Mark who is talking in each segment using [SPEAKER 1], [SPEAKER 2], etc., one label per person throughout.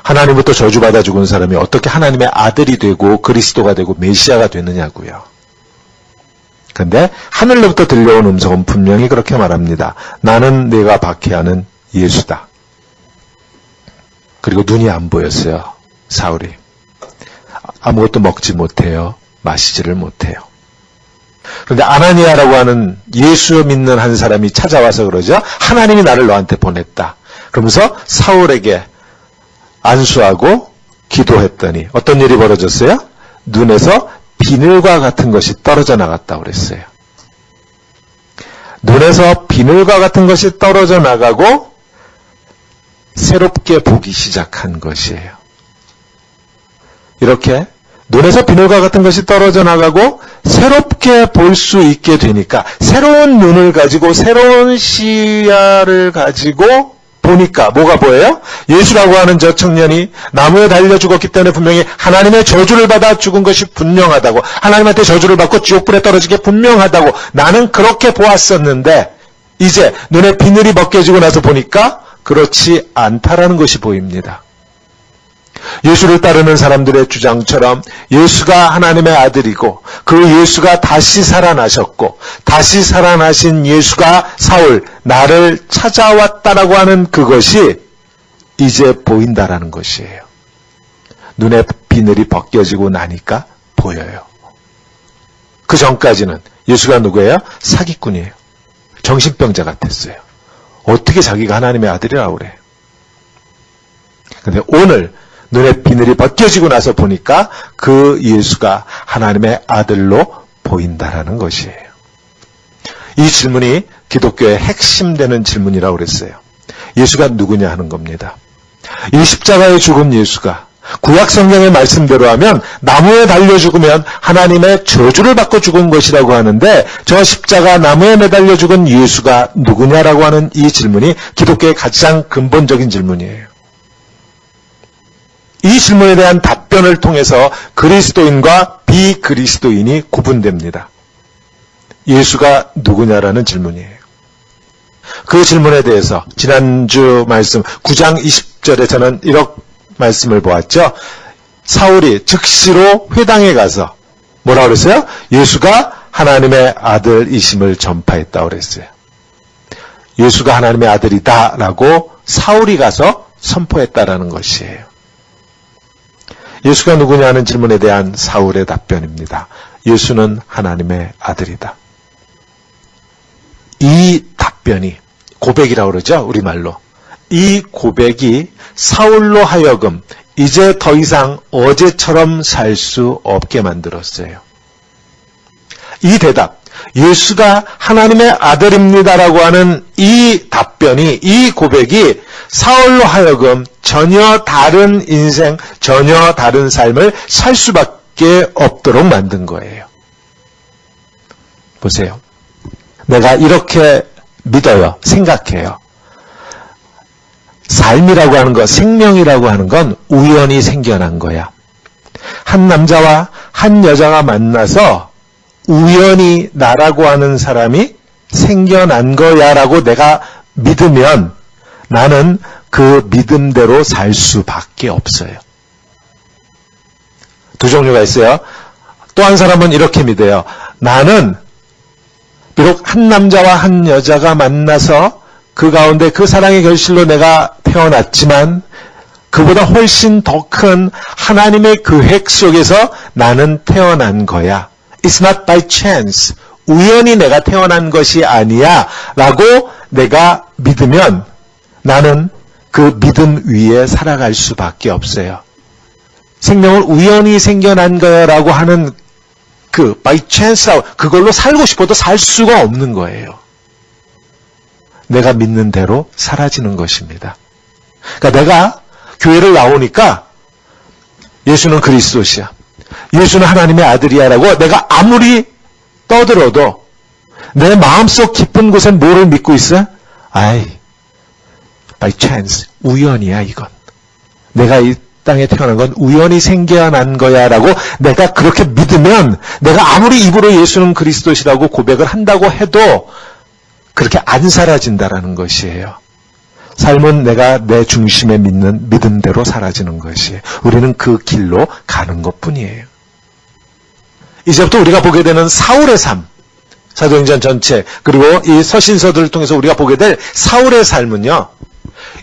[SPEAKER 1] 하나님부터 저주받아 죽은 사람이 어떻게 하나님의 아들이 되고 그리스도가 되고 메시아가 되느냐고요. 그런데 하늘로부터 들려온 음성은 분명히 그렇게 말합니다. 나는 내가 박해하는 예수다. 그리고 눈이 안 보였어요. 사울이. 아무것도 먹지 못해요. 마시지를 못해요. 그런데 아나니아라고 하는 예수 믿는 한 사람이 찾아와서 그러죠. 하나님이 나를 너한테 보냈다. 그러면서 사울에게 안수하고 기도했더니 어떤 일이 벌어졌어요? 눈에서 비늘과 같은 것이 떨어져 나갔다고 그랬어요. 눈에서 비늘과 같은 것이 떨어져 나가고 새롭게 보기 시작한 것이에요. 이렇게 눈에서 비늘과 같은 것이 떨어져 나가고 새롭게 볼 수 있게 되니까 새로운 눈을 가지고 새로운 시야를 가지고 보니까 뭐가 보여요? 예수라고 하는 저 청년이 나무에 달려 죽었기 때문에 분명히 하나님의 저주를 받아 죽은 것이 분명하다고, 하나님한테 저주를 받고 지옥불에 떨어지게 분명하다고 나는 그렇게 보았었는데 이제 눈에 비늘이 벗겨지고 나서 보니까 그렇지 않다라는 것이 보입니다. 예수를 따르는 사람들의 주장처럼 예수가 하나님의 아들이고 그 예수가 다시 살아나셨고 다시 살아나신 예수가 사울, 나를 찾아왔다라고 하는 그것이 이제 보인다라는 것이에요. 눈에 비늘이 벗겨지고 나니까 보여요. 그 전까지는 예수가 누구예요? 사기꾼이에요. 정신병자 같았어요. 어떻게 자기가 하나님의 아들이라고 그래. 그런데 오늘 눈에 비늘이 벗겨지고 나서 보니까 그 예수가 하나님의 아들로 보인다라는 것이에요. 이 질문이 기독교의 핵심되는 질문이라고 그랬어요. 예수가 누구냐 하는 겁니다. 이 십자가에 죽은 예수가 구약 성경의 말씀대로 하면 나무에 달려 죽으면 하나님의 저주를 받고 죽은 것이라고 하는데 저 십자가 나무에 매달려 죽은 예수가 누구냐라고 하는 이 질문이 기독교의 가장 근본적인 질문이에요. 이 질문에 대한 답변을 통해서 그리스도인과 비그리스도인이 구분됩니다. 예수가 누구냐라는 질문이에요. 그 질문에 대해서 지난주 말씀 9장 20절에 저는 이렇게 말씀을 보았죠. 사울이 즉시로 회당에 가서 뭐라고 그랬어요? 예수가 하나님의 아들이심을 전파했다고 그랬어요. 예수가 하나님의 아들이다라고 사울이 가서 선포했다라는 것이에요. 예수가 누구냐는 질문에 대한 사울의 답변입니다. 예수는 하나님의 아들이다. 이 답변이 고백이라고 그러죠. 우리말로. 이 고백이 사울로 하여금 이제 더 이상 어제처럼 살 수 없게 만들었어요. 이 대답, 예수가 하나님의 아들입니다라고 하는 이 답변이, 이 고백이 사울로 하여금 전혀 다른 인생, 전혀 다른 삶을 살 수밖에 없도록 만든 거예요. 보세요. 내가 이렇게 믿어요. 생각해요. 삶이라고 하는 것, 생명이라고 하는 건 우연히 생겨난 거야. 한 남자와 한 여자가 만나서 우연히 나라고 하는 사람이 생겨난 거야라고 내가 믿으면 나는 그 믿음대로 살 수밖에 없어요. 두 종류가 있어요. 또 한 사람은 이렇게 믿어요. 나는 비록 한 남자와 한 여자가 만나서 그 가운데 그 사랑의 결실로 내가 태어났지만 그보다 훨씬 더 큰 하나님의 계획 속에서 나는 태어난 거야. It's not by chance. 우연히 내가 태어난 것이 아니야 라고 내가 믿으면 나는 그 믿음 위에 살아갈 수밖에 없어요. 생명은 우연히 생겨난 거라고 하는 그 by chance, 그걸로 살고 싶어도 살 수가 없는 거예요. 내가 믿는 대로 사라지는 것입니다. 그러니까 내가 교회를 나오니까 예수는 그리스도시야, 예수는 하나님의 아들이야라고 내가 아무리 떠들어도 내 마음속 깊은 곳엔 뭐를 믿고 있어? by chance, 우연이야 이건. 내가 이 땅에 태어난 건 우연히 생겨난 거야 라고 내가 그렇게 믿으면 내가 아무리 입으로 예수는 그리스도시라고 고백을 한다고 해도 그렇게 안 사라진다라는 것이에요. 삶은 내가 내 중심에 믿는 믿음대로 사라지는 것이에요. 우리는 그 길로 가는 것뿐이에요. 이제부터 우리가 보게 되는 사울의 삶, 사도행전 전체, 그리고 이 서신서들을 통해서 우리가 보게 될 사울의 삶은요,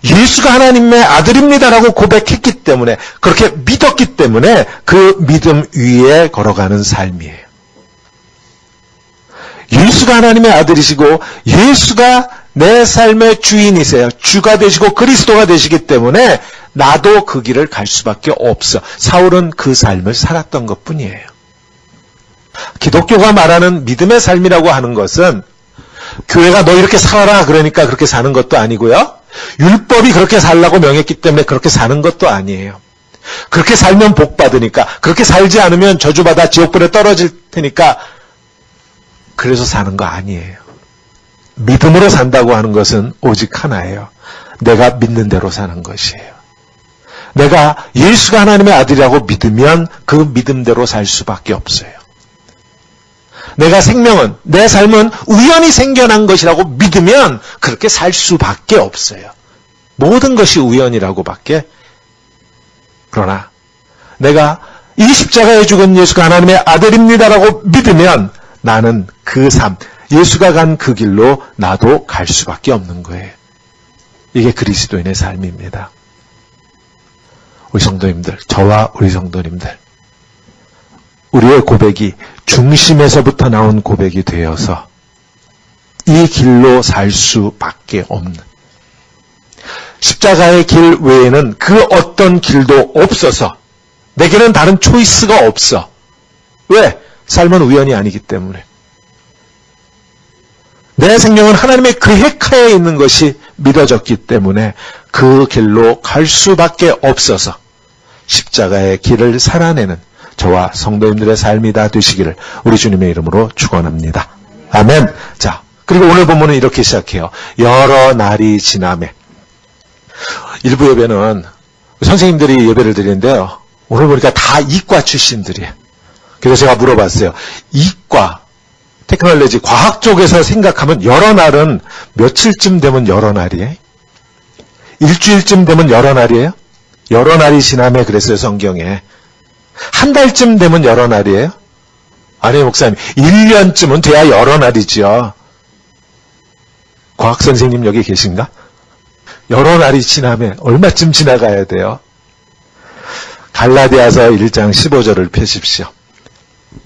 [SPEAKER 1] 예수가 하나님의 아들입니다라고 고백했기 때문에, 그렇게 믿었기 때문에 그 믿음 위에 걸어가는 삶이에요. 예수가 하나님의 아들이시고 예수가 내 삶의 주인이세요. 주가 되시고 그리스도가 되시기 때문에 나도 그 길을 갈 수밖에 없어. 사울은 그 삶을 살았던 것뿐이에요. 기독교가 말하는 믿음의 삶이라고 하는 것은 교회가 너 이렇게 살아라 그러니까 그렇게 사는 것도 아니고요. 율법이 그렇게 살라고 명했기 때문에 그렇게 사는 것도 아니에요. 그렇게 살면 복 받으니까, 그렇게 살지 않으면 저주받아 지옥불에 떨어질 테니까 그래서 사는 거 아니에요. 믿음으로 산다고 하는 것은 오직 하나예요. 내가 믿는 대로 사는 것이에요. 내가 예수가 하나님의 아들이라고 믿으면 그 믿음대로 살 수밖에 없어요. 내가 생명은, 내 삶은 우연히 생겨난 것이라고 믿으면 그렇게 살 수밖에 없어요. 모든 것이 우연이라고밖에. 그러나 내가 이 십자가에 죽은 예수가 하나님의 아들입니다라고 믿으면 나는 그 삶, 예수가 간 그 길로 나도 갈 수밖에 없는 거예요. 이게 그리스도인의 삶입니다. 우리 성도님들, 저와 우리 성도님들, 우리의 고백이 중심에서부터 나온 고백이 되어서 이 길로 살 수밖에 없는, 십자가의 길 외에는 그 어떤 길도 없어서 내게는 다른 초이스가 없어. 왜? 삶은 우연이 아니기 때문에. 내 생명은 하나님의 계획하에 있는 것이 믿어졌기 때문에 그 길로 갈 수밖에 없어서 십자가의 길을 살아내는 저와 성도님들의 삶이 다 되시기를 우리 주님의 이름으로 축원합니다. 아멘. 자, 그리고 오늘 본문은 이렇게 시작해요. 여러 날이 지나매. 일부 예배는 선생님들이 예배를 드리는데요, 오늘 보니까 다 이과 출신들이에요. 그래서 제가 물어봤어요. 이과, 테크놀로지, 과학 쪽에서 생각하면 여러 날은 며칠쯤 되면 여러 날이에요? 일주일쯤 되면 여러 날이에요? 여러 날이 지나매 그랬어요, 성경에. 한 달쯤 되면 여러 날이에요? 아니요, 목사님. 1년쯤은 돼야 여러 날이죠. 과학 선생님 여기 계신가? 여러 날이 지나면 얼마쯤 지나가야 돼요? 갈라디아서 1장 15절을 펴십시오.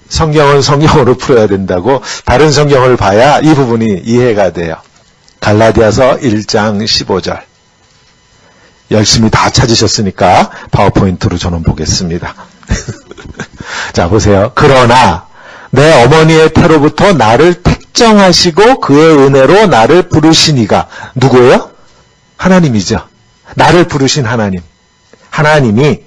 [SPEAKER 1] 성경은 성경으로 풀어야 된다고 다른 성경을 봐야 이 부분이 이해가 돼요. 갈라디아서 1장 15절. 열심히 다 찾으셨으니까 파워포인트로 저는 보겠습니다. 자, 보세요. 그러나 내 어머니의 태로부터 나를 택정하시고 그의 은혜로 나를 부르시니가 누구예요? 하나님이죠. 나를 부르신 하나님. 하나님이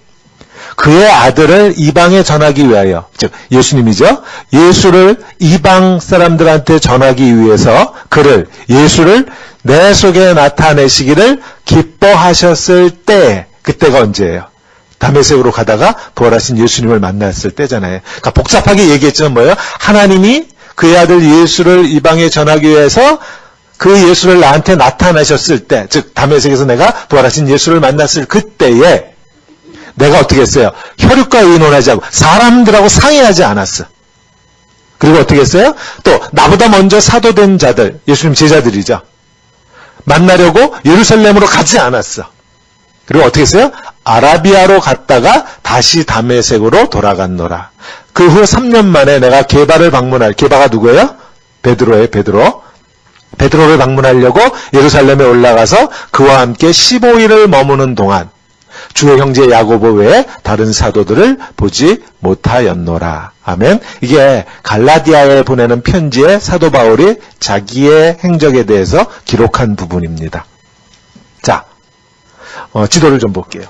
[SPEAKER 1] 그의 아들을 이방에 전하기 위하여, 즉 예수님이죠. 예수를 이방 사람들한테 전하기 위해서 예수를 내 속에 나타내시기를 기뻐하셨을 때, 그때가 언제예요? 다메섹으로 가다가 부활하신 예수님을 만났을 때잖아요. 그러니까 복잡하게 얘기했지만 뭐예요? 하나님이 그의 아들 예수를 이방에 전하기 위해서 그 예수를 나한테 나타내셨을 때, 즉 다메섹에서 내가 부활하신 예수를 만났을 그때에 내가 어떻게 했어요? 혈육과 의논하지 않고 사람들하고 상의하지 않았어. 그리고 어떻게 했어요? 또 나보다 먼저 사도된 자들, 예수님 제자들이죠. 만나려고 예루살렘으로 가지 않았어. 그리고 어떻게 했어요? 아라비아로 갔다가 다시 다메섹으로 돌아갔노라. 그 후 3년 만에 내가 게바를 방문할, 게바가 누구예요? 베드로예요, 베드로. 베드로를 방문하려고 예루살렘에 올라가서 그와 함께 15일을 머무는 동안 주의 형제 야고보 외에 다른 사도들을 보지 못하였노라. 아멘. 이게 갈라디아에 보내는 편지에 사도 바울이 자기의 행적에 대해서 기록한 부분입니다. 자, 지도를 좀 볼게요.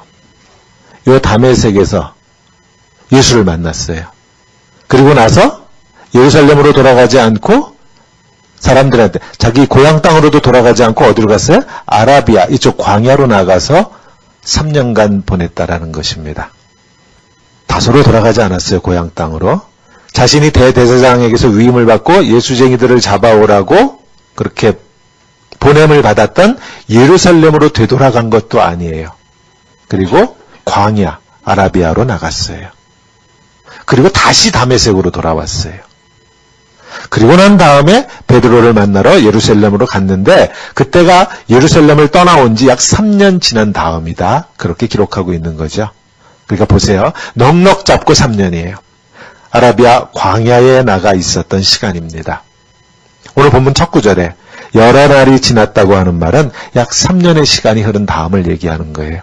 [SPEAKER 1] 요 다메섹에서 예수를 만났어요. 그리고 나서 예루살렘으로 돌아가지 않고 사람들한테 자기 고향 땅으로도 돌아가지 않고 어디로 갔어요? 아라비아 이쪽 광야로 나가서 3년간 보냈다라는 것입니다. 다소로 돌아가지 않았어요. 고향 땅으로. 자신이 대제사장에게서 위임을 받고 예수쟁이들을 잡아오라고 그렇게 보냄을 받았던 예루살렘으로 되돌아간 것도 아니에요. 그리고 광야, 아라비아로 나갔어요. 그리고 다시 다메섹으로 돌아왔어요. 그리고 난 다음에 베드로를 만나러 예루살렘으로 갔는데 그때가 예루살렘을 떠나온 지 약 3년 지난 다음이다. 그렇게 기록하고 있는 거죠. 그러니까 보세요. 넉넉 잡고 3년이에요. 아라비아 광야에 나가 있었던 시간입니다. 오늘 본문 첫 구절에 여러 날이 지났다고 하는 말은 약 3년의 시간이 흐른 다음을 얘기하는 거예요.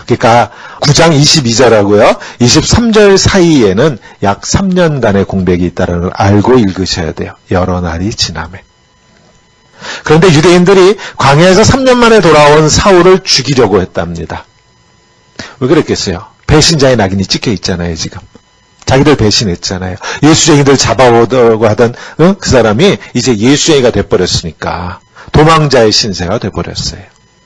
[SPEAKER 1] 그러니까 9장 22절하고요. 23절 사이에는 약 3년간의 공백이 있다는 걸 알고 읽으셔야 돼요. 여러 날이 지나매. 그런데 유대인들이 광야에서 3년 만에 돌아온 사울을 죽이려고 했답니다. 왜 그랬겠어요? 배신자의 낙인이 찍혀 있잖아요, 지금. 자기들 배신했잖아요. 예수쟁이들 잡아오려고 하던 그 사람이 이제 예수쟁이가 돼버렸으니까 도망자의 신세가 돼버렸어요.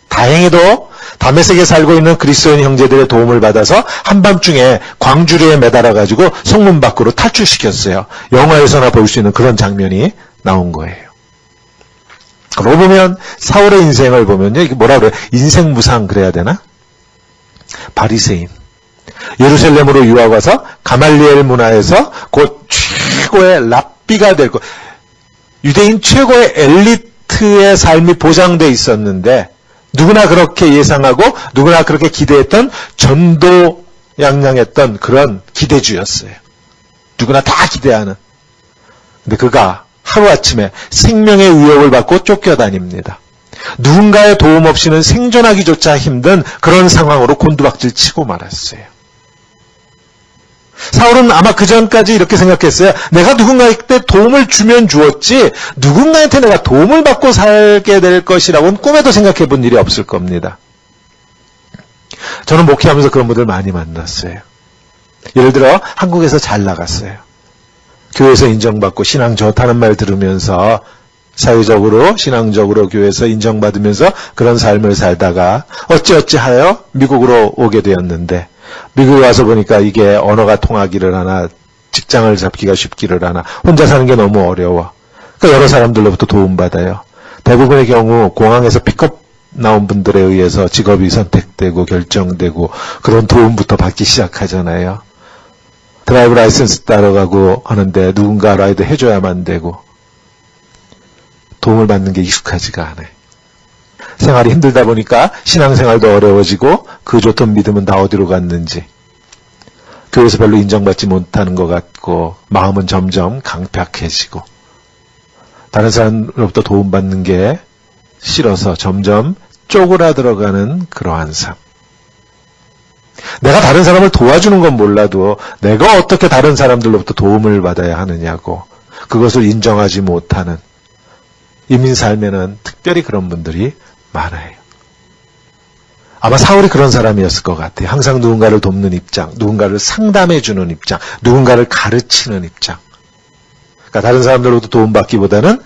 [SPEAKER 1] 다행히도 다메섹에 살고 있는 그리스도인 형제들의 도움을 받아서 한밤중에 광주리에 매달아가지고 성문 밖으로 탈출시켰어요. 영화에서나 볼 수 있는 그런 장면이 나온 거예요. 그러고 보면 사울의 인생을 보면요. 이게 뭐라 그래요? 인생무상 그래야 되나? 바리새인. 예루살렘으로 유학 와서 가말리엘 문화에서 곧 최고의 랍비가 될 거. 유대인 최고의 엘리트의 삶이 보장돼 있었는데 누구나 그렇게 예상하고 누구나 그렇게 기대했던 전도양양했던 그런 기대주였어요. 누구나 다 기대하는. 근데 그가 하루아침에 생명의 위협을 받고 쫓겨다닙니다. 누군가의 도움 없이는 생존하기조차 힘든 그런 상황으로 곤두박질 치고 말았어요. 사울은 아마 그 전까지 이렇게 생각했어요. 내가 누군가한테 도움을 주면 주었지 누군가한테 내가 도움을 받고 살게 될 것이라고는 꿈에도 생각해 본 일이 없을 겁니다. 저는 목회하면서 그런 분들 많이 만났어요. 예를 들어 한국에서 잘 나갔어요. 교회에서 인정받고 신앙 좋다는 말 들으면서 사회적으로 신앙적으로 교회에서 인정받으면서 그런 삶을 살다가 어찌어찌하여 미국으로 오게 되었는데 미국에 와서 보니까 이게 언어가 통하기를 하나 직장을 잡기가 쉽기를 하나 혼자 사는 게 너무 어려워. 그러니까 여러 사람들로부터 도움받아요. 대부분의 경우 공항에서 픽업 나온 분들에 의해서 직업이 선택되고 결정되고 그런 도움부터 받기 시작하잖아요. 드라이브 라이선스 따라가고 하는데 누군가 라이드 해줘야만 되고 도움을 받는 게 익숙하지가 않아요. 생활이 힘들다 보니까 신앙생활도 어려워지고 그 좋던 믿음은 다 어디로 갔는지 교회에서 별로 인정받지 못하는 것 같고 마음은 점점 강팍해지고 다른 사람으로부터 도움받는 게 싫어서 점점 쪼그라들어가는 그러한 삶. 내가 다른 사람을 도와주는 건 몰라도 내가 어떻게 다른 사람들로부터 도움을 받아야 하느냐고 그것을 인정하지 못하는 이민 삶에는 특별히 그런 분들이 많아요. 아마 사울이 그런 사람이었을 것 같아요. 항상 누군가를 돕는 입장, 누군가를 상담해주는 입장, 누군가를 가르치는 입장. 그러니까 다른 사람들로부터 도움받기보다는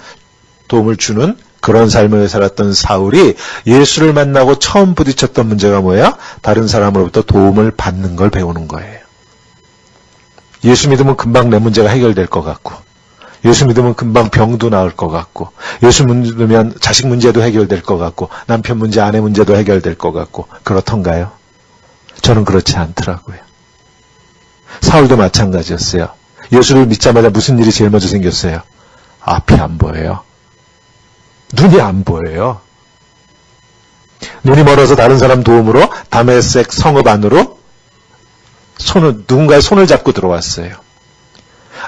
[SPEAKER 1] 도움을 주는 그런 삶을 살았던 사울이 예수를 만나고 처음 부딪혔던 문제가 뭐예요? 다른 사람으로부터 도움을 받는 걸 배우는 거예요. 예수 믿으면 금방 내 문제가 해결될 것 같고 예수 믿으면 금방 병도 나을 것 같고 예수 믿으면 자식 문제도 해결될 것 같고 남편 문제, 아내 문제도 해결될 것 같고 그렇던가요? 저는 그렇지 않더라고요. 사울도 마찬가지였어요. 예수를 믿자마자 무슨 일이 제일 먼저 생겼어요? 앞이 안 보여요. 눈이 안 보여요. 눈이 멀어서 다른 사람 도움으로 다메섹 성읍 안으로 누군가의 손을 잡고 들어왔어요.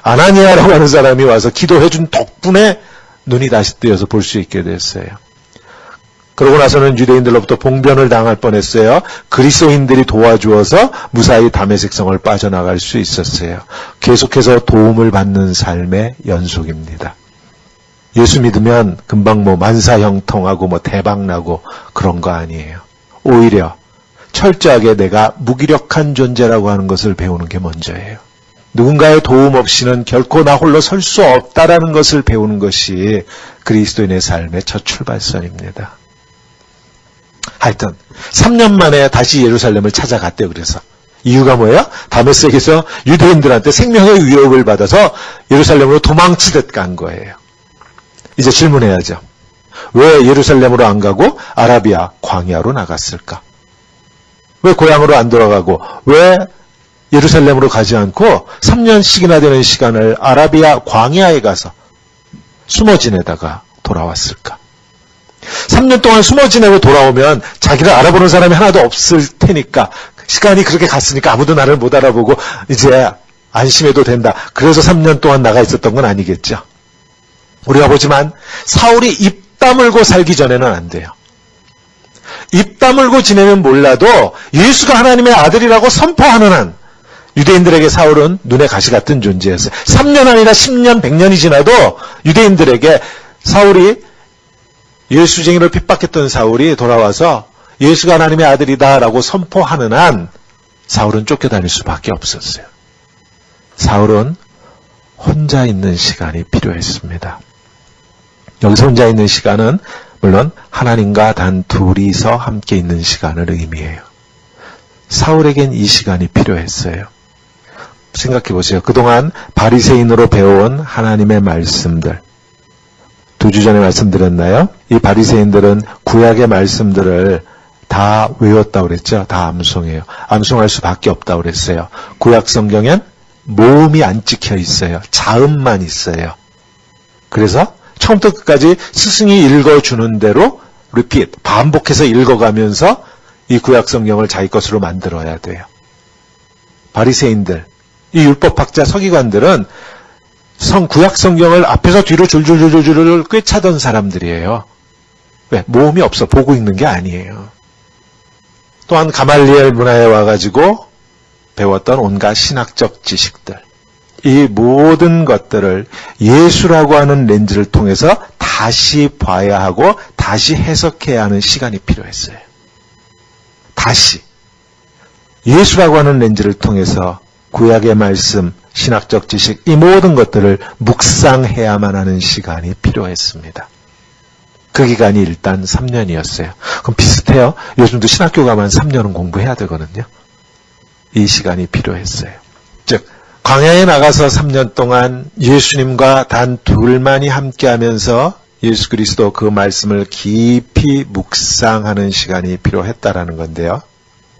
[SPEAKER 1] 아나니아라고 하는 사람이 와서 기도해준 덕분에 눈이 다시 뜨여서 볼 수 있게 됐어요. 그러고 나서는 유대인들로부터 봉변을 당할 뻔했어요. 그리스도인들이 도와주어서 무사히 다메섹 성을 빠져나갈 수 있었어요. 계속해서 도움을 받는 삶의 연속입니다. 예수 믿으면 금방 만사형통하고 대박나고 그런 거 아니에요. 오히려 철저하게 내가 무기력한 존재라고 하는 것을 배우는 게 먼저예요. 누군가의 도움 없이는 결코 나 홀로 설 수 없다라는 것을 배우는 것이 그리스도인의 삶의 첫 출발선입니다. 하여튼 3년 만에 다시 예루살렘을 찾아갔대요. 그래서 이유가 뭐예요? 다메섹에서 유대인들한테 생명의 위협을 받아서 예루살렘으로 도망치듯 간 거예요. 이제 질문해야죠. 왜 예루살렘으로 안 가고 아라비아 광야로 나갔을까? 왜 고향으로 안 돌아가고 왜 예루살렘으로 가지 않고 3년씩이나 되는 시간을 아라비아 광야에 가서 숨어 지내다가 돌아왔을까? 3년 동안 숨어 지내고 돌아오면 자기를 알아보는 사람이 하나도 없을 테니까 시간이 그렇게 갔으니까 아무도 나를 못 알아보고 이제 안심해도 된다. 그래서 3년 동안 나가 있었던 건 아니겠죠. 우리가 보지만 사울이 입 다물고 살기 전에는 안 돼요. 입 다물고 지내면 몰라도 예수가 하나님의 아들이라고 선포하는 한 유대인들에게 사울은 눈의 가시 같은 존재였어요. 3년 아니라 10년, 100년이 지나도 유대인들에게 사울이 예수쟁이를 핍박했던 사울이 돌아와서 예수가 하나님의 아들이다라고 선포하는 한 사울은 쫓겨다닐 수밖에 없었어요. 사울은 혼자 있는 시간이 필요했습니다. 여기서 혼자 있는 시간은 물론 하나님과 단 둘이서 함께 있는 시간을 의미해요. 사울에겐 이 시간이 필요했어요. 생각해 보세요. 그동안 바리새인으로 배워온 하나님의 말씀들. 2주 전에 말씀드렸나요? 이 바리새인들은 구약의 말씀들을 다 외웠다고 그랬죠. 다 암송해요. 암송할 수밖에 없다고 그랬어요. 구약 성경엔 모음이 안 찍혀 있어요. 자음만 있어요. 그래서 처음부터 끝까지 스승이 읽어주는 대로 리피트, 반복해서 읽어가면서 이 구약 성경을 자기 것으로 만들어야 돼요. 바리새인들, 이 율법학자 서기관들은 구약 성경을 앞에서 뒤로 줄줄줄줄줄 꿰차던 사람들이에요. 왜? 모음이 없어. 보고 읽는 게 아니에요. 또한 가말리엘 문화에 와가지고 배웠던 온갖 신학적 지식들. 이 모든 것들을 예수라고 하는 렌즈를 통해서 다시 봐야 하고 다시 해석해야 하는 시간이 필요했어요. 다시 예수라고 하는 렌즈를 통해서 구약의 말씀, 신학적 지식, 이 모든 것들을 묵상해야만 하는 시간이 필요했습니다. 그 기간이 일단 3년이었어요. 그럼 비슷해요. 요즘도 신학교 가면 3년은 공부해야 되거든요. 이 시간이 필요했어요. 즉 광야에 나가서 3년 동안 예수님과 단 둘만이 함께하면서 예수 그리스도 그 말씀을 깊이 묵상하는 시간이 필요했다라는 건데요.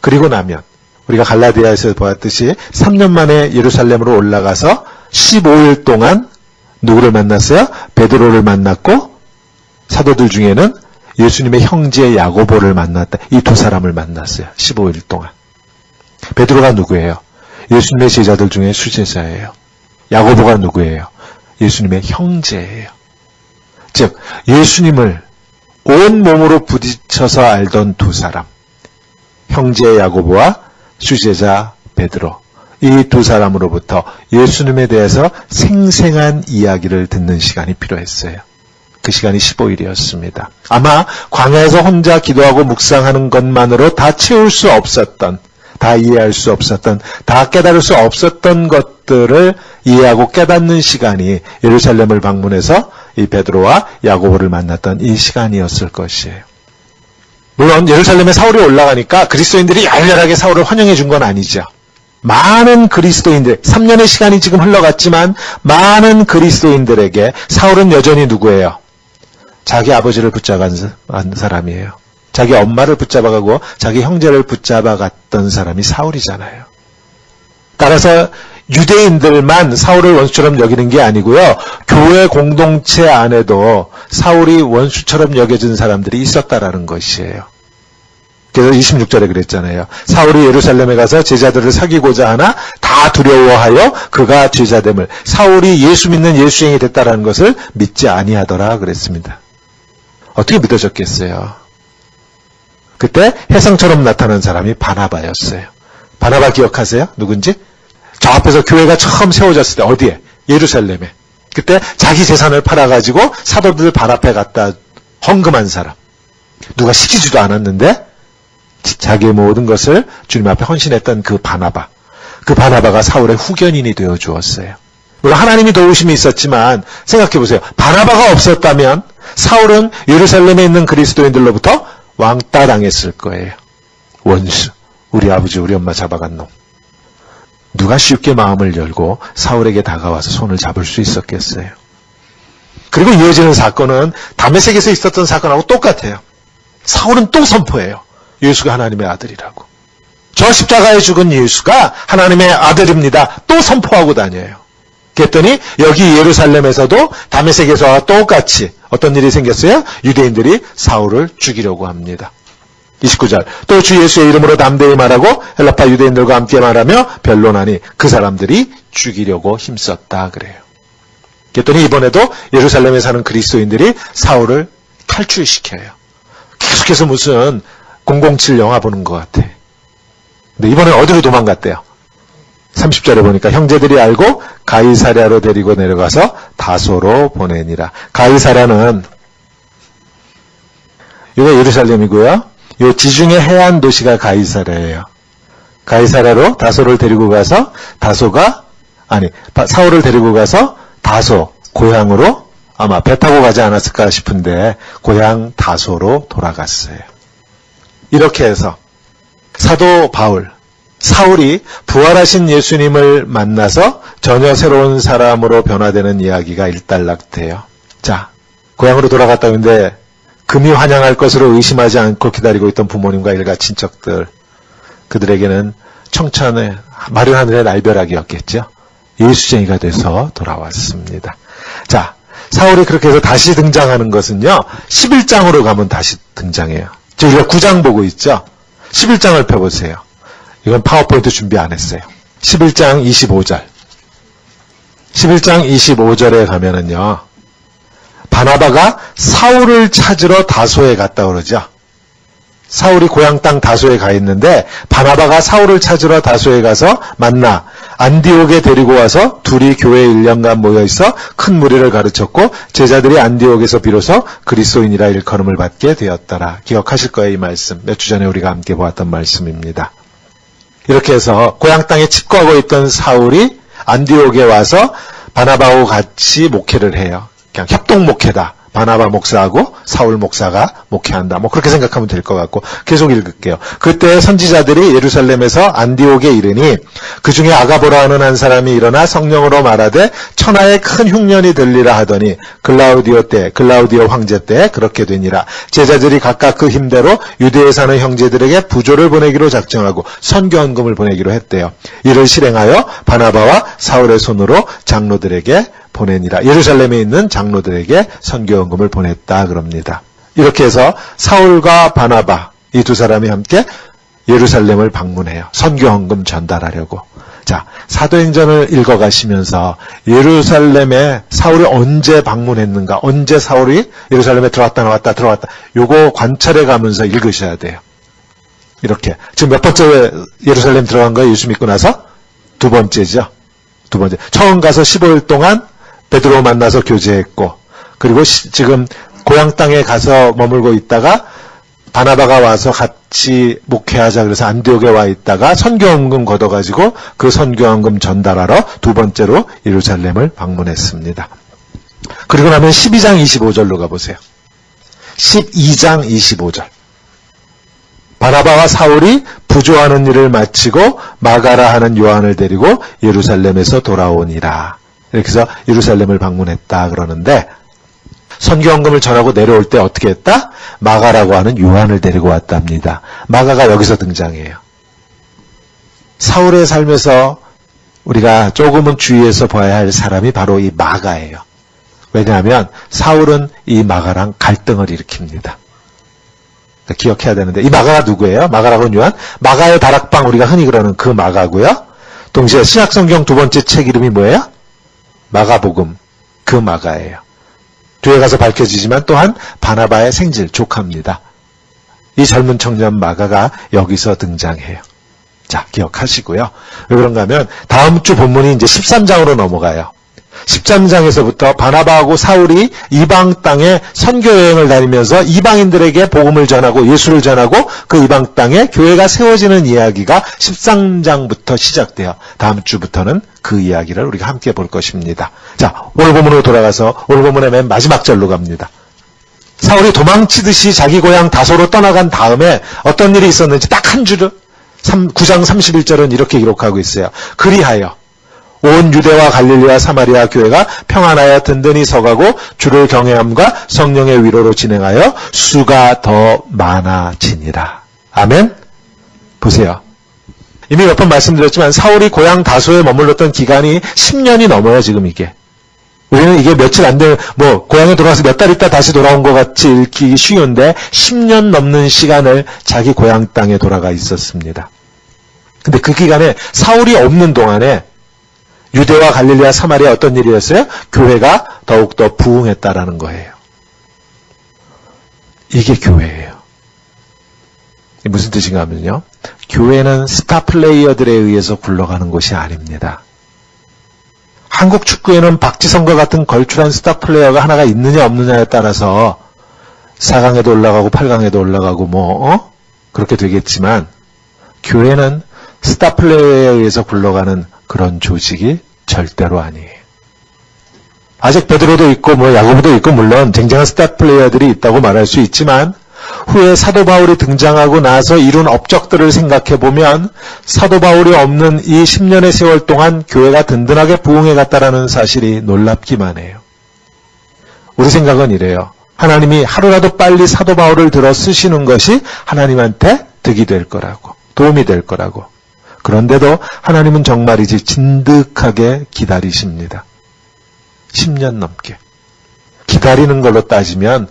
[SPEAKER 1] 그리고 나면 우리가 갈라디아에서 보았듯이 3년 만에 예루살렘으로 올라가서 15일 동안 누구를 만났어요? 베드로를 만났고 사도들 중에는 예수님의 형제 야고보를 만났다. 이 두 사람을 만났어요. 15일 동안. 베드로가 누구예요? 예수님의 제자들 중에 수제자예요. 야고보가 누구예요? 예수님의 형제예요. 즉 예수님을 온 몸으로 부딪혀서 알던 두 사람, 형제 야고보와 수제자 베드로, 이 두 사람으로부터 예수님에 대해서 생생한 이야기를 듣는 시간이 필요했어요. 그 시간이 15일이었습니다. 아마 광야에서 혼자 기도하고 묵상하는 것만으로 다 채울 수 없었던, 다 이해할 수 없었던, 다 깨달을 수 없었던 것들을 이해하고 깨닫는 시간이 예루살렘을 방문해서 이 베드로와 야고보를 만났던 이 시간이었을 것이에요. 물론 예루살렘에 사울이 올라가니까 그리스도인들이 열렬하게 사울을 환영해 준 건 아니죠. 많은 그리스도인들, 3년의 시간이 지금 흘러갔지만 많은 그리스도인들에게 사울은 여전히 누구예요? 자기 아버지를 붙잡은 사람이에요. 자기 엄마를 붙잡아가고 자기 형제를 붙잡아갔던 사람이 사울이잖아요. 따라서 유대인들만 사울을 원수처럼 여기는 게 아니고요. 교회 공동체 안에도 사울이 원수처럼 여겨진 사람들이 있었다라는 것이에요. 그래서 26절에 그랬잖아요. 사울이 예루살렘에 가서 제자들을 사귀고자 하나 다 두려워하여 그가 제자됨을, 사울이 예수 믿는 예수쟁이 됐다라는 것을 믿지 아니하더라 그랬습니다. 어떻게 믿어졌겠어요? 그때 혜성처럼 나타난 사람이 바나바였어요. 바나바 기억하세요? 누군지? 저 앞에서 교회가 처음 세워졌을 때 어디에? 예루살렘에. 그때 자기 재산을 팔아가지고 사도들 발 앞에 갖다 헌금한 사람. 누가 시키지도 않았는데 자기의 모든 것을 주님 앞에 헌신했던 그 바나바. 그 바나바가 사울의 후견인이 되어 주었어요. 물론 하나님이 도우심이 있었지만 생각해보세요. 바나바가 없었다면 사울은 예루살렘에 있는 그리스도인들로부터 왕따 당했을 거예요. 원수. 우리 아버지 우리 엄마 잡아간 놈. 누가 쉽게 마음을 열고 사울에게 다가와서 손을 잡을 수 있었겠어요? 그리고 이어지는 사건은 다메섹에서 있었던 사건하고 똑같아요. 사울은 또 선포해요. 예수가 하나님의 아들이라고. 저 십자가에 죽은 예수가 하나님의 아들입니다. 또 선포하고 다녀요. 그랬더니 여기 예루살렘에서도 다메섹에서와 똑같이 어떤 일이 생겼어요? 유대인들이 사울을 죽이려고 합니다. 29절 또 주 예수의 이름으로 담대히 말하고 헬라파 유대인들과 함께 말하며 변론하니 그 사람들이 죽이려고 힘썼다 그래요. 그랬더니 이번에도 예루살렘에 사는 그리스도인들이 사울을 탈출시켜요. 계속해서 무슨 007 영화 보는 것 같아. 근데 이번엔 어디로 도망갔대요? 30절에 보니까 형제들이 알고 가이사랴로 데리고 내려가서 다소로 보내니라. 가이사랴는 이거 예루살렘이고요. 이 지중해 해안 도시가 가이사랴예요. 가이사랴로 다소를 데리고 가서 사울을 데리고 가서 다소 고향으로 아마 배 타고 가지 않았을까 싶은데 고향 다소로 돌아갔어요. 이렇게 해서 사도 바울, 사울이 부활하신 예수님을 만나서 전혀 새로운 사람으로 변화되는 이야기가 일단락돼요. 자, 고향으로 돌아갔다 오는데 금이 환영할 것으로 의심하지 않고 기다리고 있던 부모님과 일가 친척들, 그들에게는 청천의 마른 하늘의 날벼락이었겠죠. 예수쟁이가 돼서 돌아왔습니다. 자, 사울이 그렇게 해서 다시 등장하는 것은요, 11장으로 가면 다시 등장해요. 우리가 9장 보고 있죠? 11장을 펴보세요. 이건 파워포인트 준비 안 했어요. 11장 25절. 11장 25절에 가면은요, 바나바가 사울을 찾으러 다소에 갔다 그러죠. 사울이 고향 땅 다소에 가 있는데 바나바가 사울을 찾으러 다소에 가서 만나 안디옥에 데리고 와서 둘이 교회에 1년간 모여있어 큰 무리를 가르쳤고 제자들이 안디옥에서 비로소 그리스도인이라 일컬음을 받게 되었더라. 기억하실 거예요, 이 말씀. 몇 주 전에 우리가 함께 보았던 말씀입니다. 이렇게 해서 고향 땅에 칩거하고 있던 사울이 안디옥에 와서 바나바하고 같이 목회를 해요. 그냥 협동 목회다. 바나바 목사하고 사울 목사가 목회한다. 뭐 그렇게 생각하면 될 것 같고 계속 읽을게요. 그때 선지자들이 예루살렘에서 안디옥에 이르니 그 중에 아가보라 하는 한 사람이 일어나 성령으로 말하되 천하에 큰 흉년이 들리라 하더니 글라우디오 황제 때 그렇게 되니라. 제자들이 각각 그 힘대로 유대에 사는 형제들에게 부조를 보내기로 작정하고 선교헌금을 보내기로 했대요. 이를 실행하여 바나바와 사울의 손으로 장로들에게 보내니라. 예루살렘에 있는 장로들에게 선교헌금을 보냈다 그럽니다. 이렇게 해서 사울과 바나바 이 두 사람이 함께 예루살렘을 방문해요. 선교헌금 전달하려고. 자, 사도행전을 읽어가시면서 예루살렘에 사울이 언제 방문했는가, 언제 사울이 예루살렘에 들어왔다 나왔다 들어왔다, 요거 관찰해 가면서 읽으셔야 돼요. 이렇게. 지금 몇 번째 예루살렘 들어간 거예요? 예수 믿고 나서? 두 번째죠. 두 번째. 처음 가서 15일 동안 베드로 만나서 교제했고, 그리고 지금 고향 땅에 가서 머물고 있다가 바나바가 와서 같이 목회하자 그래서 안디옥에 와 있다가 선교헌금 걷어가지고 그 선교헌금 전달하러 두 번째로 예루살렘을 방문했습니다. 그리고 나면 12장 25절로 가보세요. 12장 25절. 바나바와 사울이 부조하는 일을 마치고 마가라 하는 요한을 데리고 예루살렘에서 돌아오니라. 이렇게 해서 예루살렘을 방문했다 그러는데 선교헌금을 전하고 내려올 때 어떻게 했다? 마가라고 하는 요한을 데리고 왔답니다. 마가가 여기서 등장해요. 사울의 삶에서 우리가 조금은 주의해서 봐야 할 사람이 바로 이 마가예요. 왜냐하면 사울은 이 마가랑 갈등을 일으킵니다. 기억해야 되는데 이 마가가 누구예요? 마가라고 하는 요한? 마가의 다락방 우리가 흔히 그러는 그 마가고요. 동시에 신약성경 두 번째 책 이름이 뭐예요? 마가복음, 그 마가예요. 뒤에 가서 밝혀지지만 또한 바나바의 생질, 조카입니다. 이 젊은 청년 마가가 여기서 등장해요. 자, 기억하시고요. 왜 그런가 하면 다음 주 본문이 이제 13장으로 넘어가요. 13장에서부터 바나바하고 사울이 이방 땅에 선교여행을 다니면서 이방인들에게 복음을 전하고 예수를 전하고 그 이방 땅에 교회가 세워지는 이야기가 13장부터 시작돼요. 다음 주부터는 그 이야기를 우리가 함께 볼 것입니다. 자, 오늘 본문으로 돌아가서 오늘 본문의 맨 마지막 절로 갑니다. 사울이 도망치듯이 자기 고향 다소로 떠나간 다음에 어떤 일이 있었는지 딱 한 줄을 9장 31절은 이렇게 기록하고 있어요. 그리하여 온 유대와 갈릴리와 사마리아 교회가 평안하여 든든히 서가고 주를 경외함과 성령의 위로로 진행하여 수가 더 많아지니라. 아멘. 보세요. 이미 몇 번 말씀드렸지만 사울이 고향 다소에 머물렀던 기간이 10년이 넘어요. 지금 이게. 우리는 이게 며칠 안 되면 고향에 돌아가서 몇 달 있다 다시 돌아온 것 같이 읽기 쉬운데 10년 넘는 시간을 자기 고향 땅에 돌아가 있었습니다. 근데 그 기간에 사울이 없는 동안에 유대와 갈릴리와 사마리아 어떤 일이었어요? 교회가 더욱더 부흥했다라는 거예요. 이게 교회예요. 무슨 뜻인가 하면요. 교회는 스타 플레이어들에 의해서 굴러가는 것이 아닙니다. 한국 축구에는 박지성과 같은 걸출한 스타 플레이어가 하나가 있느냐 없느냐에 따라서 4강에도 올라가고 8강에도 올라가고 그렇게 되겠지만 교회는 스타 플레이어에 의해서 굴러가는 그런 조직이 절대로 아니에요. 아직 베드로도 있고 야고보도 있고 물론 쟁쟁한 스타 플레이어들이 있다고 말할 수 있지만 후에 사도 바울이 등장하고 나서 이룬 업적들을 생각해보면 사도 바울이 없는 이 10년의 세월 동안 교회가 든든하게 부흥해 갔다라는 사실이 놀랍기만 해요. 우리 생각은 이래요. 하나님이 하루라도 빨리 사도 바울을 들어 쓰시는 것이 하나님한테 득이 될 거라고, 도움이 될 거라고. 그런데도 하나님은 정말이지 진득하게 기다리십니다. 10년 넘게. 기다리는 걸로 따지면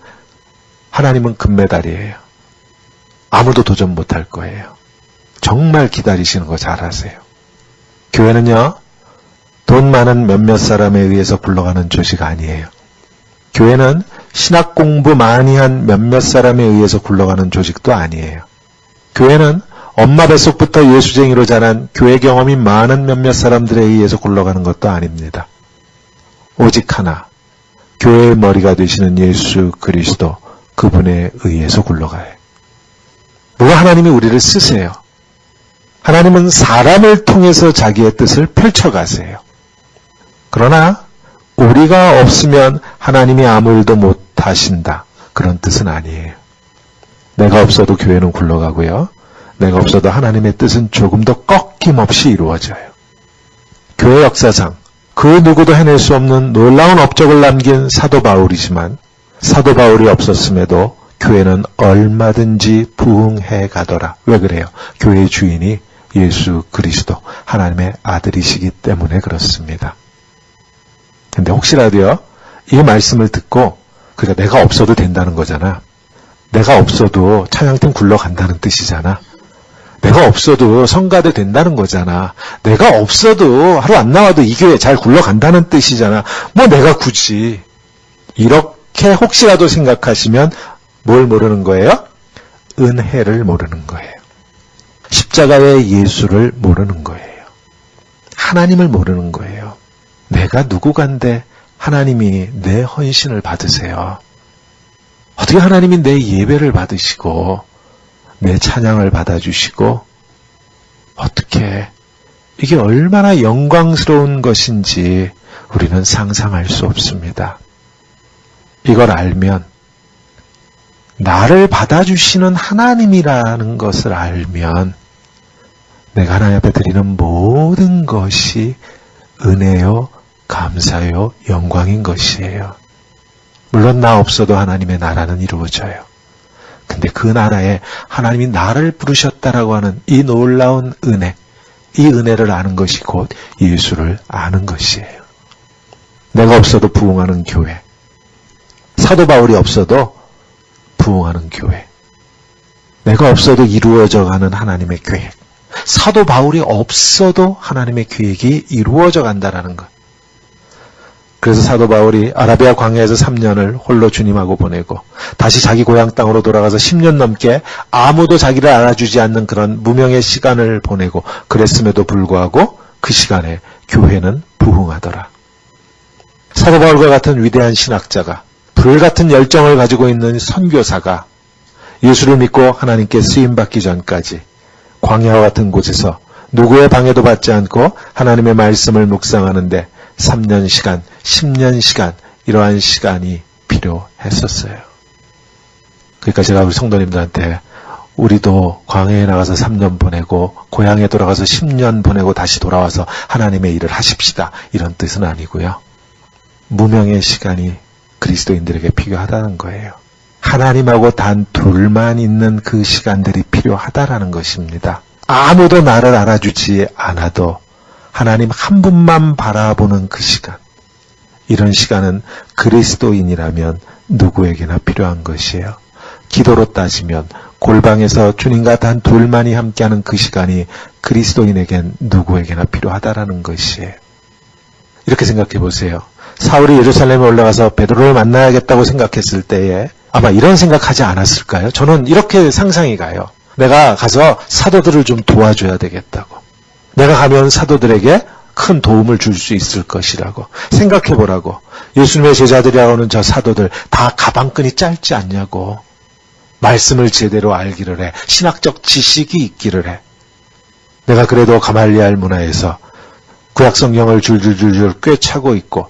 [SPEAKER 1] 하나님은 금메달이에요. 아무도 도전 못할 거예요. 정말 기다리시는 거 잘 아세요. 교회는요, 돈 많은 몇몇 사람에 의해서 굴러가는 조직 아니에요. 교회는 신학 공부 많이 한 몇몇 사람에 의해서 굴러가는 조직도 아니에요. 교회는 엄마 뱃속부터 예수쟁이로 자란 교회 경험이 많은 몇몇 사람들에 의해서 굴러가는 것도 아닙니다. 오직 하나, 교회의 머리가 되시는 예수 그리스도, 그분에 의해서 굴러가요. 물론 하나님이 우리를 쓰세요. 하나님은 사람을 통해서 자기의 뜻을 펼쳐가세요. 그러나 우리가 없으면 하나님이 아무 일도 못하신다. 그런 뜻은 아니에요. 내가 없어도 교회는 굴러가고요. 내가 없어도 하나님의 뜻은 조금 더 꺾임없이 이루어져요. 교회 역사상 그 누구도 해낼 수 없는 놀라운 업적을 남긴 사도 바울이지만 사도 바울이 없었음에도 교회는 얼마든지 부흥해 가더라. 왜 그래요? 교회의 주인이 예수 그리스도 하나님의 아들이시기 때문에 그렇습니다. 근데 혹시라도요, 이 말씀을 듣고 그러니까 내가 없어도 된다는 거잖아. 내가 없어도 찬양팀 굴러간다는 뜻이잖아. 내가 없어도 성가대 된다는 거잖아. 내가 없어도 하루 안 나와도 이 교회 잘 굴러간다는 뜻이잖아. 내가 굳이 이렇게 혹시라도 생각하시면 뭘 모르는 거예요? 은혜를 모르는 거예요. 십자가의 예수를 모르는 거예요. 하나님을 모르는 거예요. 내가 누구간데 하나님이 내 헌신을 받으세요. 어떻게 하나님이 내 예배를 받으시고 내 찬양을 받아주시고 어떻게 이게 얼마나 영광스러운 것인지 우리는 상상할 수 없습니다. 이걸 알면 나를 받아주시는 하나님이라는 것을 알면 내가 하나님 앞에 드리는 모든 것이 은혜요, 감사요, 영광인 것이에요. 물론 나 없어도 하나님의 나라는 이루어져요. 근데 그 나라에 하나님이 나를 부르셨다라고 하는 이 놀라운 은혜, 이 은혜를 아는 것이 곧 예수를 아는 것이에요. 내가 없어도 부흥하는 교회, 사도 바울이 없어도 부흥하는 교회, 내가 없어도 이루어져가는 하나님의 계획, 사도 바울이 없어도 하나님의 계획이 이루어져 간다라는 것. 그래서 사도 바울이 아라비아 광야에서 3년을 홀로 주님하고 보내고 다시 자기 고향 땅으로 돌아가서 10년 넘게 아무도 자기를 알아주지 않는 그런 무명의 시간을 보내고 그랬음에도 불구하고 그 시간에 교회는 부흥하더라. 사도 바울과 같은 위대한 신학자가, 불같은 열정을 가지고 있는 선교사가 예수를 믿고 하나님께 쓰임받기 전까지 광야와 같은 곳에서 누구의 방해도 받지 않고 하나님의 말씀을 묵상하는데 3년 시간, 10년 시간, 이러한 시간이 필요했었어요. 그러니까 제가 우리 성도님들한테 우리도 광야에 나가서 3년 보내고 고향에 돌아가서 10년 보내고 다시 돌아와서 하나님의 일을 하십시다. 이런 뜻은 아니고요. 무명의 시간이 그리스도인들에게 필요하다는 거예요. 하나님하고 단 둘만 있는 그 시간들이 필요하다라는 것입니다. 아무도 나를 알아주지 않아도 하나님 한 분만 바라보는 그 시간. 이런 시간은 그리스도인이라면 누구에게나 필요한 것이에요. 기도로 따지면 골방에서 주님과 단 둘만이 함께하는 그 시간이 그리스도인에겐 누구에게나 필요하다라는 것이에요. 이렇게 생각해 보세요. 사울이 예루살렘에 올라가서 베드로를 만나야겠다고 생각했을 때에 아마 이런 생각하지 않았을까요? 저는 이렇게 상상이 가요. 내가 가서 사도들을 좀 도와줘야 되겠다고. 내가 가면 사도들에게 큰 도움을 줄 수 있을 것이라고. 생각해 보라고. 예수님의 제자들이라고 하는 저 사도들 다 가방끈이 짧지 않냐고. 말씀을 제대로 알기를 해. 신학적 지식이 있기를 해. 내가 그래도 가말리알 문화에서 구약성경을 줄줄줄줄 꿰차고 있고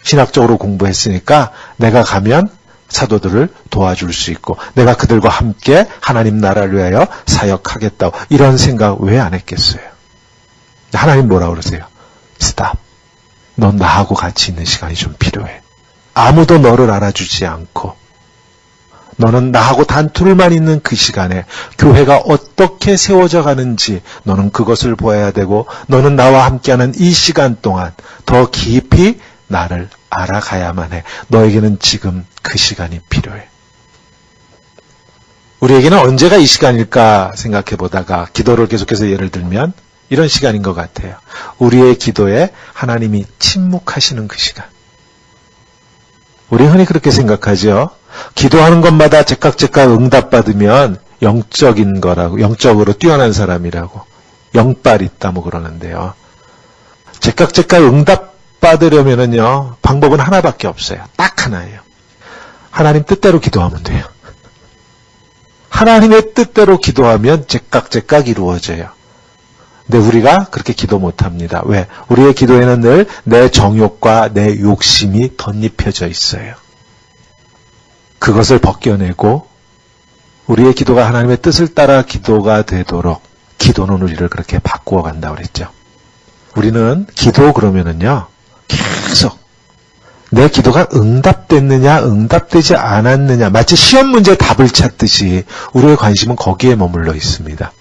[SPEAKER 1] 신학적으로 공부했으니까 내가 가면 사도들을 도와줄 수 있고 내가 그들과 함께 하나님 나라를 위하여 사역하겠다고 이런 생각 왜 안 했겠어요? 하나님 뭐라 그러세요? Stop. 넌 나하고 같이 있는 시간이 좀 필요해. 아무도 너를 알아주지 않고 너는 나하고 단 둘만 있는 그 시간에 교회가 어떻게 세워져 가는지 너는 그것을 보아야 되고 너는 나와 함께하는 이 시간 동안 더 깊이 나를 알아가야만 해. 너에게는 지금 그 시간이 필요해. 우리에게는 언제가 이 시간일까 생각해 보다가 기도를 계속해서 예를 들면 이런 시간인 것 같아요. 우리의 기도에 하나님이 침묵하시는 그 시간. 우리 흔히 그렇게 생각하죠. 기도하는 것마다 제깍제깍 응답받으면 영적인 거라고, 영적으로 뛰어난 사람이라고, 영빨 있다 뭐 그러는데요. 제깍제깍 응답받으려면은요, 방법은 하나밖에 없어요. 딱 하나예요. 하나님 뜻대로 기도하면 돼요. 하나님의 뜻대로 기도하면 제깍제깍 이루어져요. 근데 우리가 그렇게 기도 못합니다. 왜? 우리의 기도에는 늘 내 정욕과 내 욕심이 덧입혀져 있어요. 그것을 벗겨내고 우리의 기도가 하나님의 뜻을 따라 기도가 되도록 기도는 우리를 그렇게 바꾸어 간다고 그랬죠. 우리는 기도 그러면은요, 계속 내 기도가 응답됐느냐 응답되지 않았느냐 마치 시험 문제 답을 찾듯이 우리의 관심은 거기에 머물러 있습니다.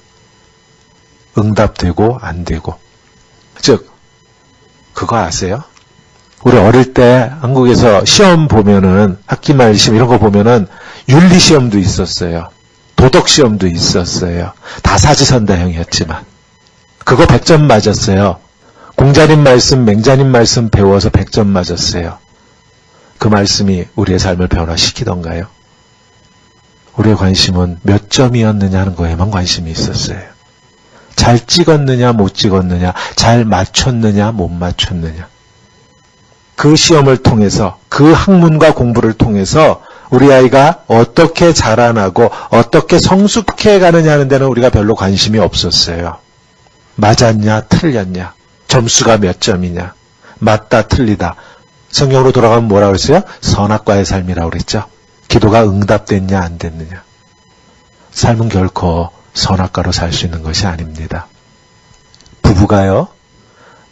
[SPEAKER 1] 응답되고 안 되고. 즉 그거 아세요? 우리 어릴 때 한국에서 시험 보면은 학기말 시험 이런 거 보면은 윤리 시험도 있었어요. 도덕 시험도 있었어요. 다 사지선다형이었지만 그거 100점 맞았어요. 공자님 말씀, 맹자님 말씀 배워서 100점 맞았어요. 그 말씀이 우리의 삶을 변화시키던가요? 우리의 관심은 몇 점이었느냐 하는 거에만 관심이 있었어요. 잘 찍었느냐 못 찍었느냐, 잘 맞췄느냐 못 맞췄느냐. 그 시험을 통해서, 그 학문과 공부를 통해서 우리 아이가 어떻게 자라나고 어떻게 성숙해 가느냐 하는 데는 우리가 별로 관심이 없었어요. 맞았냐 틀렸냐, 점수가 몇 점이냐, 맞다 틀리다. 성경으로 돌아가면 뭐라고 그랬어요? 선악과의 삶이라고 그랬죠. 기도가 응답됐냐 안 됐느냐. 삶은 결코 선악과로 살 수 있는 것이 아닙니다. 부부가요,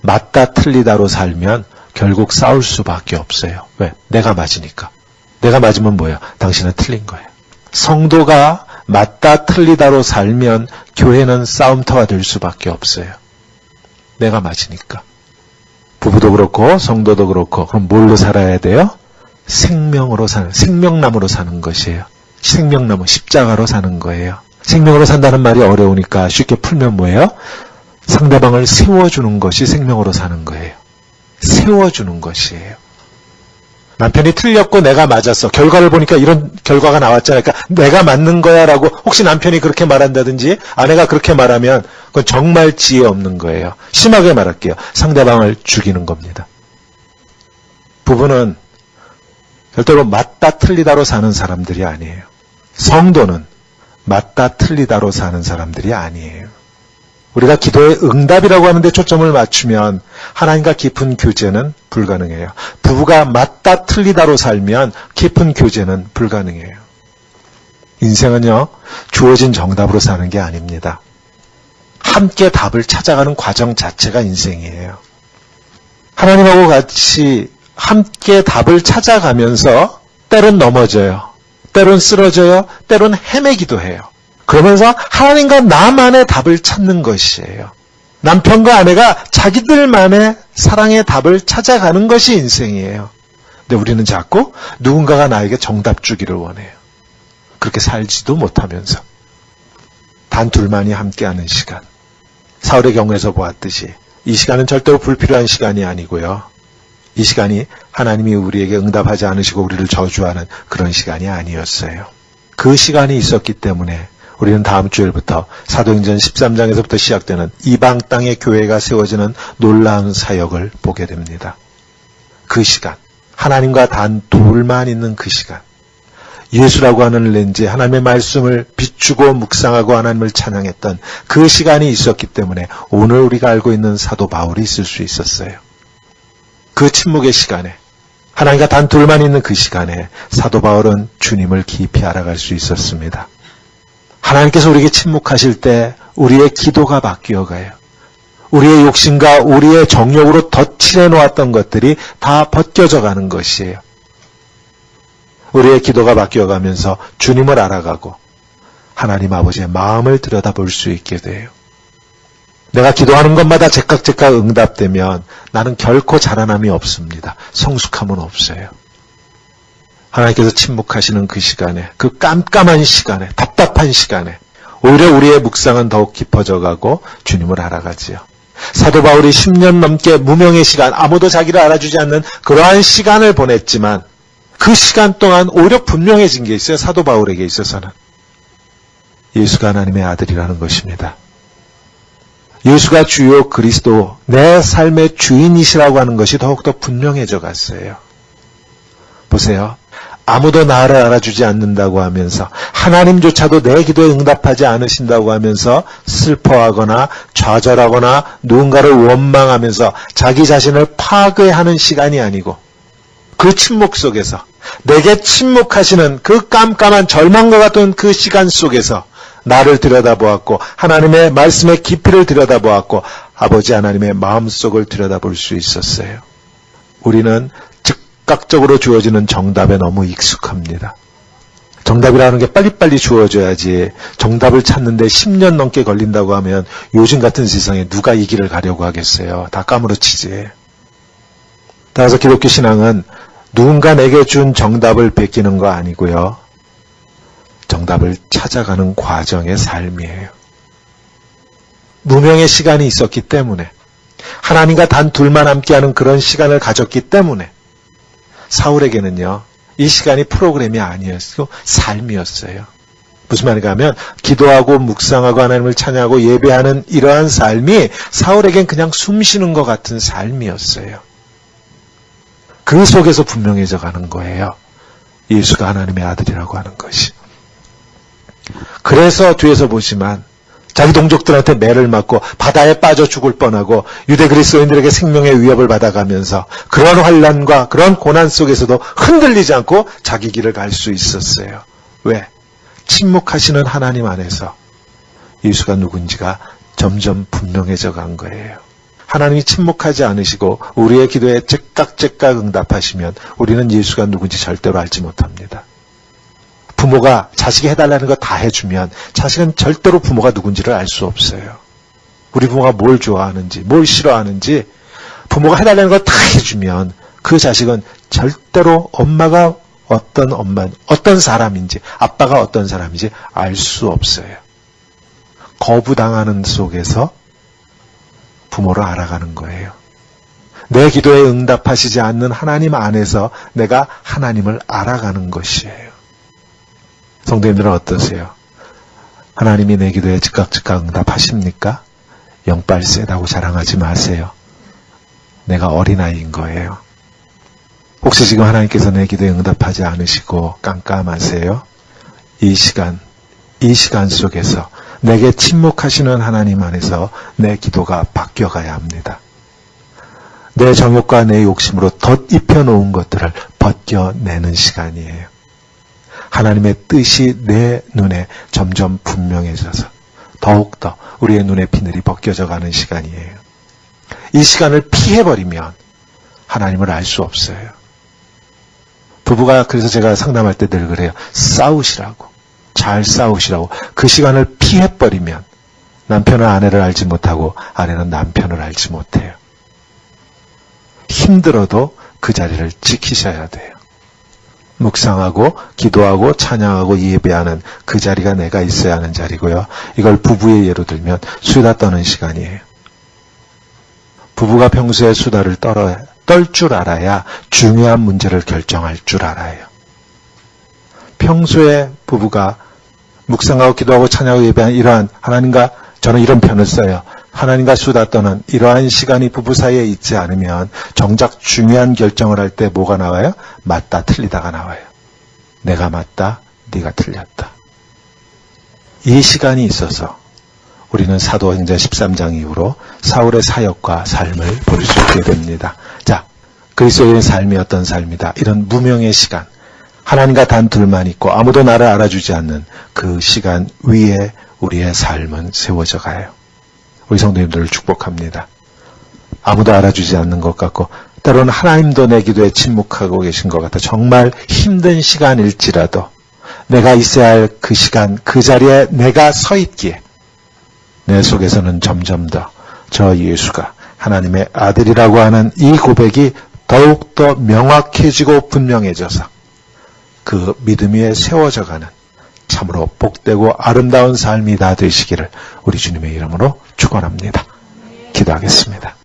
[SPEAKER 1] 맞다 틀리다로 살면 결국 싸울 수밖에 없어요. 왜? 내가 맞으니까. 내가 맞으면 뭐예요? 당신은 틀린 거예요. 성도가 맞다 틀리다로 살면 교회는 싸움터가 될 수밖에 없어요. 내가 맞으니까. 부부도 그렇고 성도도 그렇고 그럼 뭘로 살아야 돼요? 생명으로 사는, 생명나무로 사는 것이에요. 생명나무, 십자가로 사는 거예요. 생명으로 산다는 말이 어려우니까 쉽게 풀면 뭐예요? 상대방을 세워주는 것이 생명으로 사는 거예요. 세워주는 것이에요. 남편이 틀렸고 내가 맞았어. 결과를 보니까 이런 결과가 나왔잖아요. 그러니까 내가 맞는 거야 라고 혹시 남편이 그렇게 말한다든지 아내가 그렇게 말하면 그건 정말 지혜 없는 거예요. 심하게 말할게요. 상대방을 죽이는 겁니다. 부부는 절대로 맞다 틀리다로 사는 사람들이 아니에요. 성도는 맞다 틀리다로 사는 사람들이 아니에요. 우리가 기도의 응답이라고 하는데 초점을 맞추면 하나님과 깊은 교제는 불가능해요. 부부가 맞다 틀리다로 살면 깊은 교제는 불가능해요. 인생은요, 주어진 정답으로 사는 게 아닙니다. 함께 답을 찾아가는 과정 자체가 인생이에요. 하나님하고 같이 함께 답을 찾아가면서 때론 넘어져요. 때론 쓰러져요. 때론 헤매기도 해요. 그러면서 하나님과 나만의 답을 찾는 것이에요. 남편과 아내가 자기들만의 사랑의 답을 찾아가는 것이 인생이에요. 근데 우리는 자꾸 누군가가 나에게 정답 주기를 원해요. 그렇게 살지도 못하면서. 단 둘만이 함께하는 시간. 사울의 경우에서 보았듯이 이 시간은 절대로 불필요한 시간이 아니고요. 이 시간이 하나님이 우리에게 응답하지 않으시고 우리를 저주하는 그런 시간이 아니었어요. 그 시간이 있었기 때문에 우리는 다음 주일부터 사도행전 13장에서부터 시작되는 이방 땅의 교회가 세워지는 놀라운 사역을 보게 됩니다. 그 시간, 하나님과 단 둘만 있는 그 시간, 예수라고 하는 렌즈에 하나님의 말씀을 비추고 묵상하고 하나님을 찬양했던 그 시간이 있었기 때문에 오늘 우리가 알고 있는 사도 바울이 있을 수 있었어요. 그 침묵의 시간에, 하나님과 단 둘만 있는 그 시간에 사도 바울은 주님을 깊이 알아갈 수 있었습니다. 하나님께서 우리에게 침묵하실 때 우리의 기도가 바뀌어가요. 우리의 욕심과 우리의 정욕으로 덧칠해 놓았던 것들이 다 벗겨져 가는 것이에요. 우리의 기도가 바뀌어가면서 주님을 알아가고 하나님 아버지의 마음을 들여다볼 수 있게 돼요. 내가 기도하는 것마다 제깍 응답되면 나는 결코 자라남이 없습니다. 성숙함은 없어요. 하나님께서 침묵하시는 그 시간에, 그 깜깜한 시간에, 답답한 시간에 오히려 우리의 묵상은 더욱 깊어져 가고 주님을 알아가지요. 사도 바울이 10년 넘게 무명의 시간, 아무도 자기를 알아주지 않는 그러한 시간을 보냈지만 그 시간 동안 오히려 분명해진 게 있어요. 사도 바울에게 있어서는. 예수가 하나님의 아들이라는 것입니다. 예수가 주요 그리스도, 내 삶의 주인이시라고 하는 것이 더욱더 분명해져 갔어요. 보세요. 아무도 나를 알아주지 않는다고 하면서 하나님조차도 내 기도에 응답하지 않으신다고 하면서 슬퍼하거나 좌절하거나 누군가를 원망하면서 자기 자신을 파괴하는 시간이 아니고 그 침묵 속에서 내게 침묵하시는 그 깜깜한 절망과 같은 그 시간 속에서 나를 들여다보았고 하나님의 말씀의 깊이를 들여다보았고 아버지 하나님의 마음속을 들여다볼 수 있었어요. 우리는 즉각적으로 주어지는 정답에 너무 익숙합니다. 정답이라는 게 빨리빨리 주어져야지 정답을 찾는데 10년 넘게 걸린다고 하면 요즘 같은 세상에 누가 이 길을 가려고 하겠어요. 다 까무러치지. 따라서 기독교 신앙은 누군가 내게 준 정답을 베끼는 거 아니고요. 정답을 찾아가는 과정의 삶이에요. 무명의 시간이 있었기 때문에 하나님과 단 둘만 함께하는 그런 시간을 가졌기 때문에 사울에게는요. 이 시간이 프로그램이 아니었고 삶이었어요. 무슨 말인가 하면 기도하고 묵상하고 하나님을 찬양하고 예배하는 이러한 삶이 사울에겐 그냥 숨 쉬는 것 같은 삶이었어요. 그 속에서 분명해져 가는 거예요. 예수가 하나님의 아들이라고 하는 것이. 그래서 뒤에서 보지만 자기 동족들한테 매를 맞고 바다에 빠져 죽을 뻔하고 유대 그리스도인들에게 생명의 위협을 받아가면서 그런 환난과 그런 고난 속에서도 흔들리지 않고 자기 길을 갈 수 있었어요. 왜? 침묵하시는 하나님 안에서 예수가 누군지가 점점 분명해져 간 거예요. 하나님이 침묵하지 않으시고 우리의 기도에 즉각 응답하시면 우리는 예수가 누군지 절대로 알지 못합니다. 부모가 자식이 해달라는 거 다 해주면 자식은 절대로 부모가 누군지를 알 수 없어요. 우리 부모가 뭘 좋아하는지, 뭘 싫어하는지 부모가 해달라는 거 다 해주면 그 자식은 절대로 엄마가 어떤 사람인지, 아빠가 어떤 사람인지 알 수 없어요. 거부당하는 속에서 부모를 알아가는 거예요. 내 기도에 응답하시지 않는 하나님 안에서 내가 하나님을 알아가는 것이에요. 성도님들은 어떠세요? 하나님이 내 기도에 즉각 응답하십니까? 영빨 세다고 자랑하지 마세요. 내가 어린아이인 거예요. 혹시 지금 하나님께서 내 기도에 응답하지 않으시고 깜깜하세요? 이 시간 속에서 내게 침묵하시는 하나님 안에서 내 기도가 바뀌어가야 합니다. 내 정욕과 내 욕심으로 덧입혀 놓은 것들을 벗겨내는 시간이에요. 하나님의 뜻이 내 눈에 점점 분명해져서 더욱더 우리의 눈의 비늘이 벗겨져 가는 시간이에요. 이 시간을 피해버리면 하나님을 알 수 없어요. 부부가 그래서 제가 상담할 때 늘 그래요. 싸우시라고. 잘 싸우시라고. 그 시간을 피해버리면 남편은 아내를 알지 못하고 아내는 남편을 알지 못해요. 힘들어도 그 자리를 지키셔야 돼요. 묵상하고 기도하고 찬양하고 예배하는 그 자리가 내가 있어야 하는 자리고요. 이걸 부부의 예로 들면 수다 떠는 시간이에요. 부부가 평소에 수다를 떨 줄 알아야 중요한 문제를 결정할 줄 알아요. 평소에 부부가 묵상하고 기도하고 찬양하고 예배하는 이러한 하나님과 저는 이런 편을 써요. 하나님과 수다 떠는 이러한 시간이 부부 사이에 있지 않으면 정작 중요한 결정을 할 때 뭐가 나와요? 맞다 틀리다가 나와요. 내가 맞다, 네가 틀렸다. 이 시간이 있어서 우리는 사도행전 13장 이후로 사울의 사역과 삶을 볼 수 있게 됩니다. 자, 그리스도의 삶이 어떤 삶이다. 이런 무명의 시간, 하나님과 단 둘만 있고 아무도 나를 알아주지 않는 그 시간 위에 우리의 삶은 세워져 가요. 우리 성도님들을 축복합니다. 아무도 알아주지 않는 것 같고 때로는 하나님도 내 기도에 침묵하고 계신 것 같아 정말 힘든 시간일지라도 내가 있어야 할 그 시간, 그 자리에 내가 서 있기에 내 속에서는 점점 더 저 예수가 하나님의 아들이라고 하는 이 고백이 더욱더 명확해지고 분명해져서 그 믿음 위에 세워져가는 참으로 복되고 아름다운 삶이 다 되시기를 우리 주님의 이름으로 축원합니다. 기도하겠습니다.